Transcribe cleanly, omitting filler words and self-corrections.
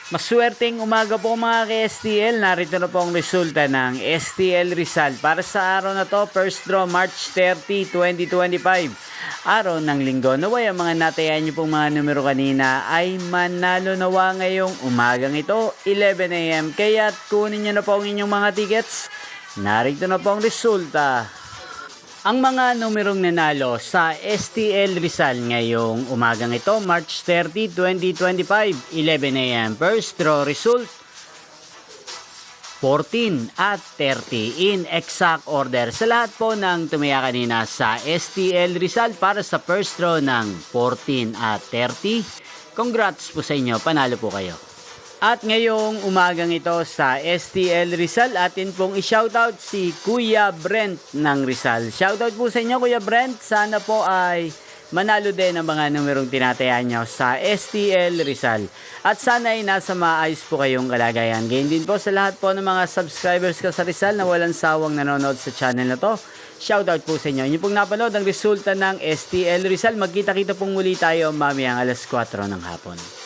Maswerteng umaga po mga ka-STL. Narito na po ang resulta ng STL Rizal para sa araw na to, first draw March 30, 2025. Araw ng linggo. Naway ang mga natayan nyo pong mga numero kanina ay manalo nawa ngayong umagang ito, 11 AM. Kaya kunin nyo na po ang inyong mga tickets. Narito na po ang resulta. Ang mga numerong nanalo sa STL Rizal ngayong umagang ito, March 30, 2025, 11 AM. First draw result, 14 at 30 in exact order. Sa lahat po ng tumaya kanina sa STL Rizal para sa first draw ng 14 at 30, congrats po sa inyo, panalo po kayo. At ngayong umagang ito sa STL Rizal, atin pong i-shoutout si Kuya Brent ng Rizal. Shoutout po sa inyo Kuya Brent, sana po ay manalo din ang mga numerong tinatayaan nyo sa STL Rizal. At sana ay nasa maayos po kayong kalagayan. Ganyan din po sa lahat po ng mga subscribers ko sa Rizal na walang sawang nanonood sa channel na to. Shoutout po sa inyo. Inyo pong napanood ang resulta ng STL Rizal. Magkita-kita pong muli tayo mamayang alas 4 ng hapon.